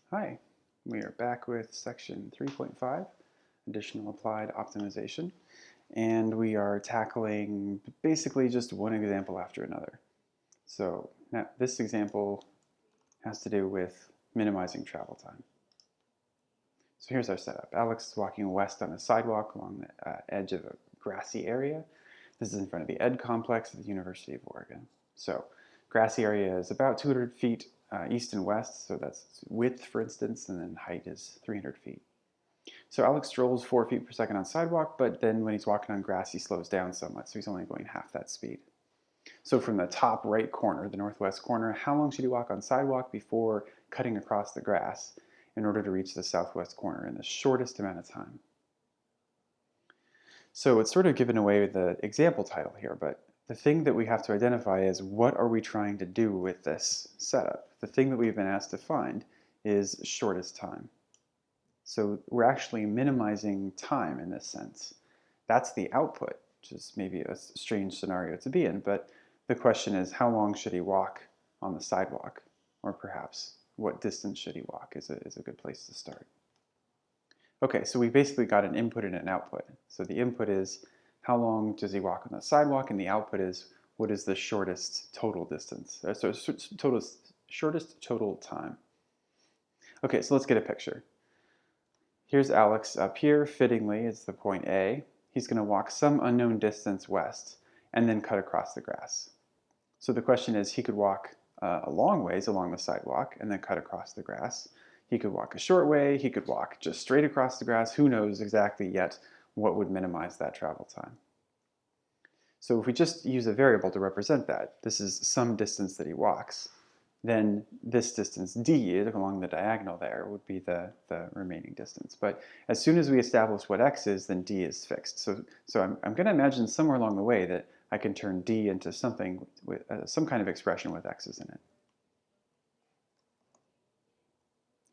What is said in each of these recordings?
Hi, we are back with section 3.5, additional applied optimization, and we are tackling basically just one example after another. So now this example has to do with minimizing travel time. So here's our setup. Alex is walking west on a sidewalk along the edge of a grassy area. This is in front of the Ed complex at the University of Oregon. So grassy area is about 200 feet east and west, so that's width, for instance, and then height is 300 feet. So Alex strolls 4 feet per second on sidewalk, but then when he's walking on grass, he slows down somewhat, so he's only going half that speed. So from the top right corner, the northwest corner, how long should he walk on sidewalk before cutting across the grass in order to reach the southwest corner in the shortest amount of time? So it's sort of given away the example title here, but the thing that we have to identify is what are we trying to do with this setup? The thing that we've been asked to find is shortest time. So we're actually minimizing time in this sense. That's the output, which is maybe a strange scenario to be in, but the question is how long should he walk on the sidewalk? Or perhaps what distance should he walk is a good place to start. Okay, so we basically got an input and an output. So the input is how long does he walk on the sidewalk, and the output is what is the shortest total distance, so shortest total time. Okay, so let's get a picture. Here's Alex up here, fittingly, it's the point A. He's going to walk some unknown distance west and then cut across the grass. So the question is, he could walk a long ways along the sidewalk and then cut across the grass. He could walk a short way, he could walk just straight across the grass. Who knows exactly yet what would minimize that travel time. So if we just use a variable to represent that, this is some distance that he walks, then this distance d along the diagonal there would be the remaining distance. But as soon as we establish what x is, then d is fixed. So I'm going to imagine somewhere along the way that I can turn d into something with some kind of expression with x's in it.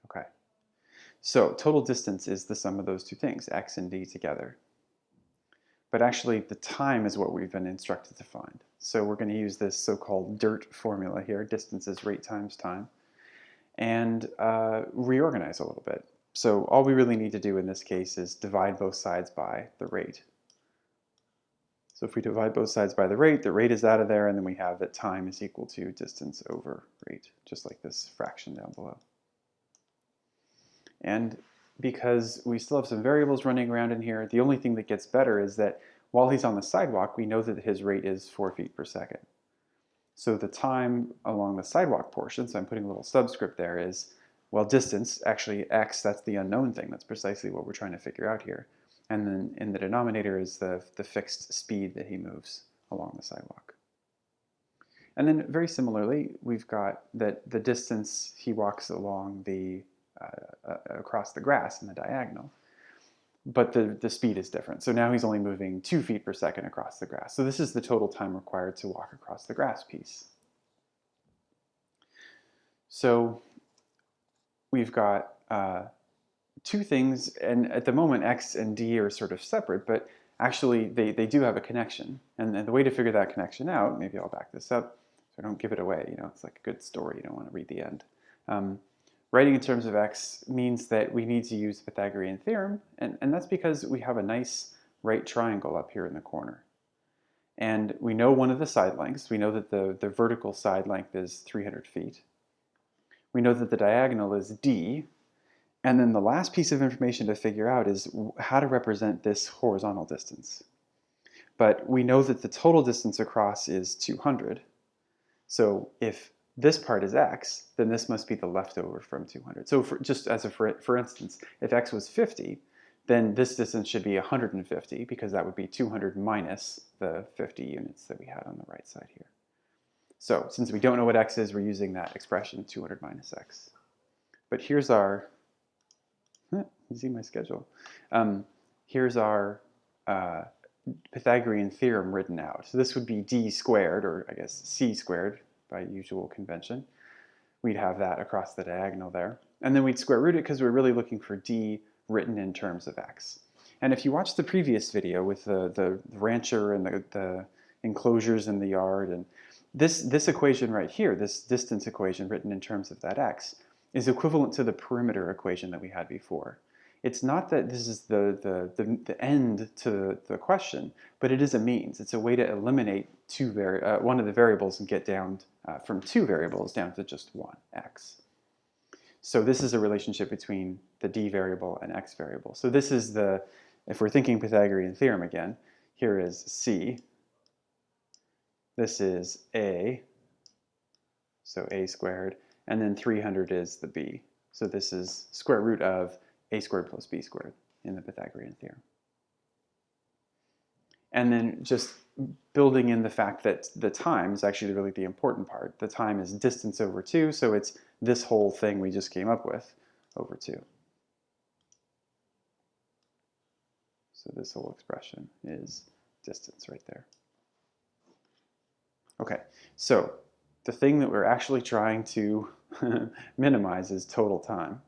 Okay. So total distance is the sum of those two things, x and d together. But actually the time is what we've been instructed to find. So we're going to use this so-called DIRT formula here, distance is rate times time, and reorganize a little bit. So all we really need to do in this case is divide both sides by the rate. So if we divide both sides by the rate is out of there, and then we have that time is equal to distance over rate, just like this fraction down below. And because we still have some variables running around in here, the only thing that gets better is that while he's on the sidewalk, we know that his rate is 4 feet per second. So the time along the sidewalk portion, so I'm putting a little subscript there, is, well, distance, actually x, that's the unknown thing. That's precisely what we're trying to figure out here. And then in the denominator is the fixed speed that he moves along the sidewalk. And then very similarly, we've got that the distance he walks along the across the grass in the diagonal, but the speed is different. So now he's only moving 2 feet per second across the grass. So this is the total time required to walk across the grass piece. So we've got two things, and at the moment x and d are sort of separate, but actually they do have a connection. And the way to figure that connection out, maybe I'll back this up so I don't give it away, you know, it's like a good story, you don't want to read the end. Writing in terms of x means that we need to use the Pythagorean theorem, and that's because we have a nice right triangle up here in the corner. And we know one of the side lengths. We know that the vertical side length is 300 feet. We know that the diagonal is d, and then the last piece of information to figure out is how to represent this horizontal distance. But we know that the total distance across is 200. So if this part is x, then this must be the leftover from 200. So just as for instance, if x was 50, then this distance should be 150 because that would be 200 minus the 50 units that we had on the right side here. So since we don't know what x is, we're using that expression 200 minus x. But here's our, you see my schedule. Here's our Pythagorean theorem written out. So this would be d squared, or I guess c squared, by usual convention. We'd have that across the diagonal there. And then we'd square root it because we're really looking for d written in terms of x. And if you watch the previous video with the rancher and the enclosures in the yard, and this equation right here, this distance equation written in terms of that x, is equivalent to the perimeter equation that we had before. It's not that this is the end to the question, but it is a means. It's a way to eliminate one of the variables and get down from two variables down to just one, x. So this is a relationship between the d variable and x variable. So this is if we're thinking Pythagorean theorem again, here is c. This is a, so a squared, and then 300 is the b. So this is square root of a squared plus b squared in the Pythagorean theorem. And then just building in the fact that the time is actually really the important part. The time is distance over 2, so it's this whole thing we just came up with over 2. So this whole expression is distance right there. Okay, so the thing that we're actually trying to minimize is total time.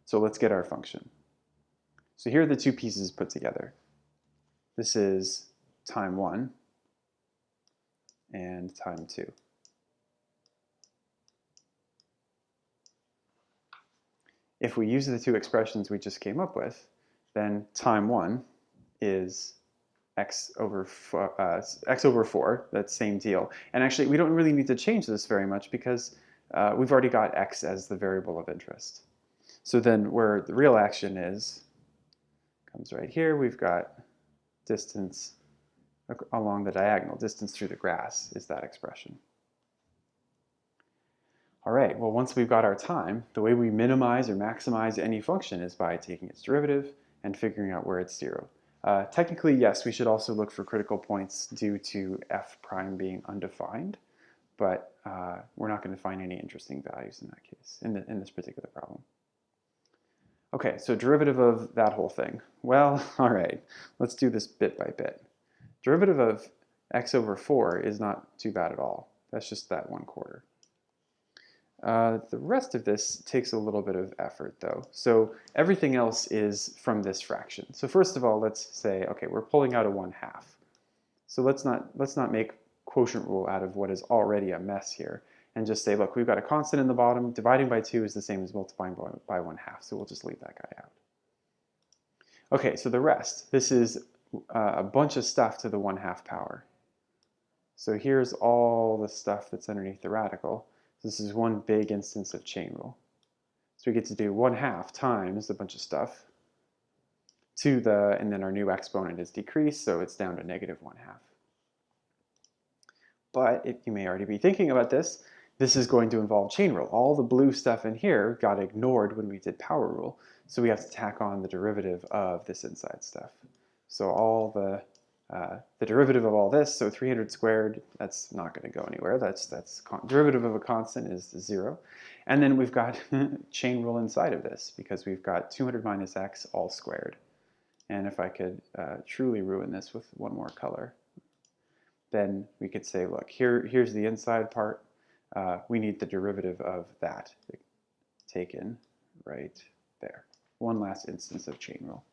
So let's get our function. So here are the two pieces put together. This is time 1 and time 2. If we use the two expressions we just came up with, then time 1 is x over 4, that same deal. And actually, we don't really need to change this very much because we've already got x as the variable of interest. So then where the real action comes right here. We've got distance along the diagonal. Distance through the grass is that expression. All right, well, once we've got our time, the way we minimize or maximize any function is by taking its derivative and figuring out where it's 0. Technically, yes, we should also look for critical points due to f prime being undefined, but we're not going to find any interesting values in that case, in this particular problem. Okay, so derivative of that whole thing. Well, all right, let's do this bit by bit. Derivative of x over 4 is not too bad at all. That's just that 1/4. The rest of this takes a little bit of effort, though. So everything else is from this fraction. So first of all, let's say, okay, we're pulling out a 1/2. So let's not make quotient rule out of what is already a mess here, and just say, look, we've got a constant in the bottom. Dividing by 2 is the same as multiplying by 1/2. So we'll just leave that guy out. Okay, so the rest. This is a bunch of stuff to the 1/2 power. So here's all the stuff that's underneath the radical. This is one big instance of chain rule. So we get to do 1/2 times a bunch of stuff and then our new exponent is decreased, so it's down to -1/2. But if you may already be thinking about this is going to involve chain rule. All the blue stuff in here got ignored when we did power rule, so we have to tack on the derivative of this inside stuff. So all the derivative of all this, so 300 squared, that's not going to go anywhere. Derivative of a constant is 0. And then we've got chain rule inside of this because we've got 200 minus x all squared. And if I could truly ruin this with one more color, then we could say, look, here's the inside part. We need the derivative of that taken right there. One last instance of chain rule.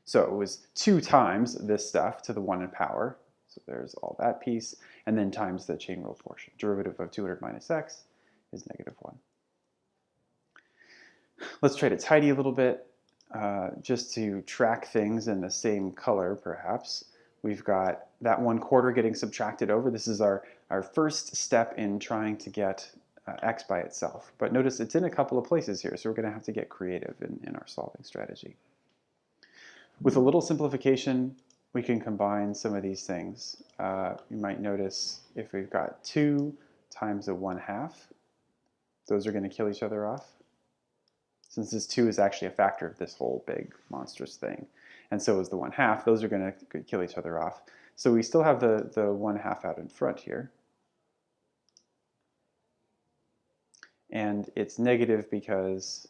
So it was 2 times this stuff to the 1 in power. So there's all that piece. And then times the chain rule portion. Derivative of 200 minus x is -1. Let's try to tidy a little bit. Just to track things in the same color, perhaps. We've got that 1/4 getting subtracted over. This is our first step in trying to get x by itself. But notice it's in a couple of places here, so we're going to have to get creative in our solving strategy. With a little simplification, we can combine some of these things. You might notice if we've got 2 times a 1/2, those are going to kill each other off. Since this 2 is actually a factor of this whole big monstrous thing, and so is the 1/2, those are going to kill each other off. So we still have the 1/2 out in front here. And it's negative because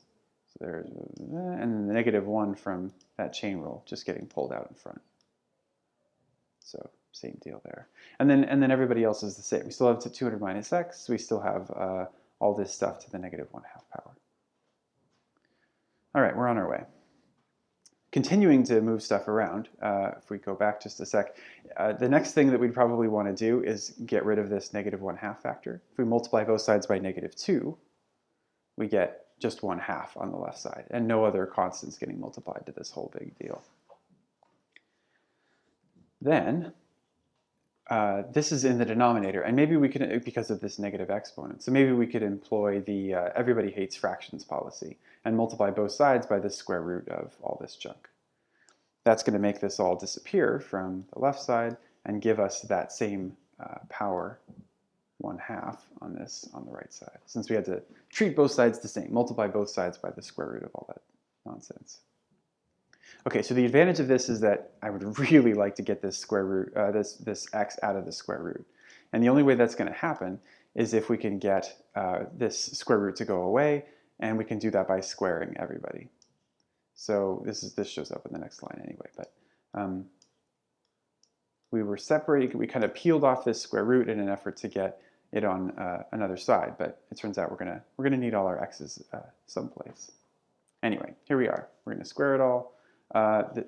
there's and the -1 from that chain rule just getting pulled out in front. So same deal there. And then everybody else is the same. We still have 200 minus x. We still have all this stuff to the -1/2 power. All right, we're on our way. Continuing to move stuff around, if we go back just a sec, the next thing that we'd probably want to do is get rid of this -1/2 factor. If we multiply both sides by -2, we get just 1/2 on the left side, and no other constants getting multiplied to this whole big deal. Then, this is in the denominator, and maybe we could, because of this negative exponent, so maybe we could employ the everybody hates fractions policy and multiply both sides by the square root of all this junk. That's going to make this all disappear from the left side and give us that same power 1/2 on this on the right side, since we had to treat both sides the same, multiply both sides by the square root of all that nonsense. Okay, so the advantage of this is that I would really like to get this square root, this x out of the square root. And the only way that's going to happen is if we can get this square root to go away, and we can do that by squaring everybody. So this shows up in the next line anyway, but we were separating, we kind of peeled off this square root in an effort to get it on another side, but it turns out we're gonna need all our x's someplace. Anyway, here we are. We're gonna square it all. I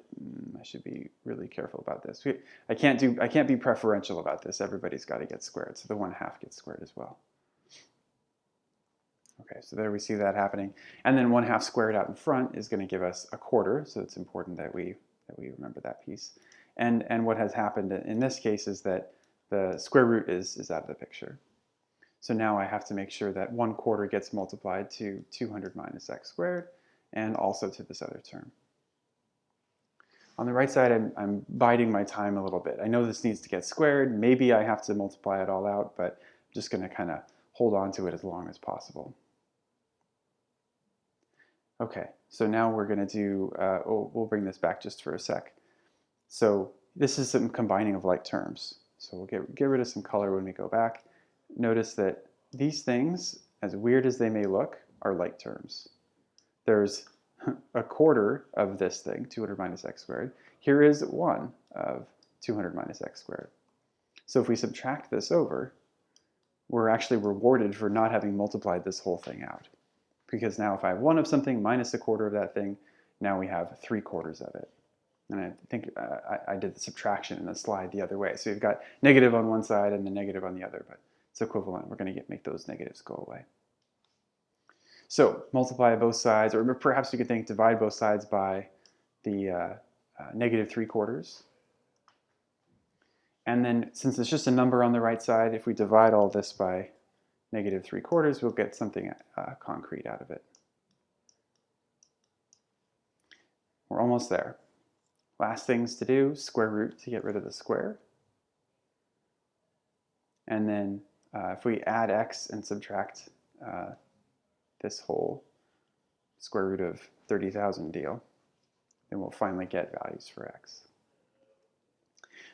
should be really careful about this. I can't be preferential about this. Everybody's got to get squared, so the 1/2 gets squared as well. Okay, so there we see that happening, and then 1/2 squared out in front is going to give us 1/4. So it's important that we remember that piece. And what has happened in this case is that the square root is out of the picture. So now I have to make sure that 1/4 gets multiplied to 200 minus x squared, and also to this other term. On the right side, I'm biding my time a little bit. I know this needs to get squared. Maybe I have to multiply it all out, but I'm just going to kind of hold on to it as long as possible. Okay, so now we're going to do, we'll bring this back just for a sec. So this is some combining of like terms. So we'll get rid of some color when we go back. Notice that these things, as weird as they may look, are like terms. There's 1/4 of this thing, 200 minus x squared. Here is 1 of 200 minus x squared. So if we subtract this over, we're actually rewarded for not having multiplied this whole thing out. Because now if I have 1 of something minus 1/4 of that thing, now we have 3/4 of it. And I think I did the subtraction in the slide the other way. So you've got negative on one side and the negative on the other, but it's equivalent. We're going to make those negatives go away. So multiply both sides, or perhaps you could think divide both sides by the negative 3/4. And then since it's just a number on the right side, if we divide all this by negative 3/4, we'll get something concrete out of it. We're almost there. Last things to do, square root to get rid of the square. And then if we add x and subtract this whole square root of 30,000 deal, then we'll finally get values for x.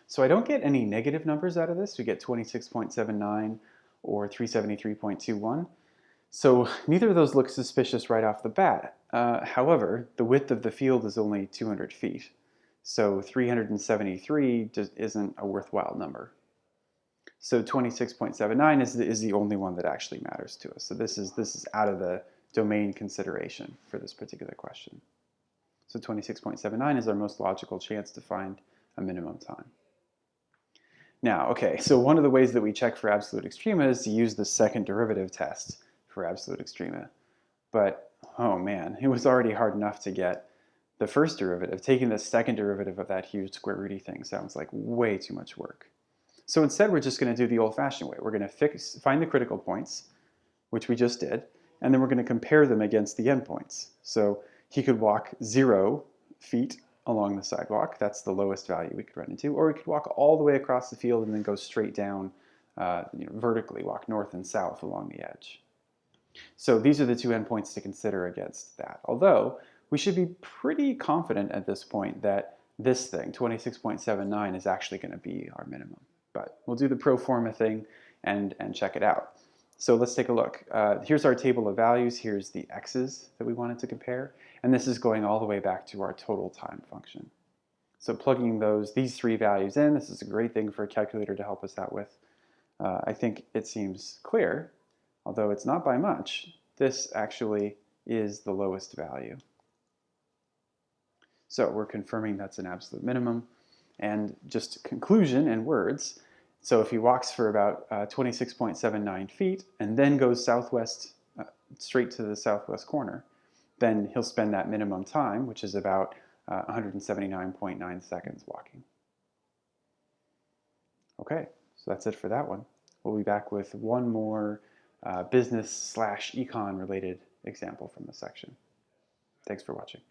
So I don't get any negative numbers out of this. We get 26.79 or 373.21. So neither of those look suspicious right off the bat. However, the width of the field is only 200 feet. So 373 just isn't a worthwhile number. So 26.79 is the only one that actually matters to us. So this is out of the domain consideration for this particular question. So 26.79 is our most logical chance to find a minimum time. Now, okay, so one of the ways that we check for absolute extrema is to use the second derivative test for absolute extrema. But, oh man, it was already hard enough to get the first derivative. Taking the second derivative of that huge square rooty thing sounds like way too much work. So instead, we're just going to do the old-fashioned way. We're going to find the critical points, which we just did, and then we're going to compare them against the endpoints. So he could walk 0 feet along the sidewalk. That's the lowest value we could run into. Or we could walk all the way across the field and then go straight down, vertically, walk north and south along the edge. So these are the two endpoints to consider against that. Although, we should be pretty confident at this point that this thing, 26.79, is actually going to be our minimum. But we'll do the pro forma thing and check it out. So let's take a look. Here's our table of values. Here's the x's that we wanted to compare. And this is going all the way back to our total time function. So plugging these three values in, this is a great thing for a calculator to help us out with. I think it seems clear, although it's not by much. This actually is the lowest value. So we're confirming that's an absolute minimum. And just conclusion in words, so if he walks for about 26.79 feet and then goes southwest straight to the southwest corner, then he'll spend that minimum time, which is about 179.9 seconds walking. Okay, so that's it for that one. We'll be back with one more business/econ related example from this section. Thanks for watching.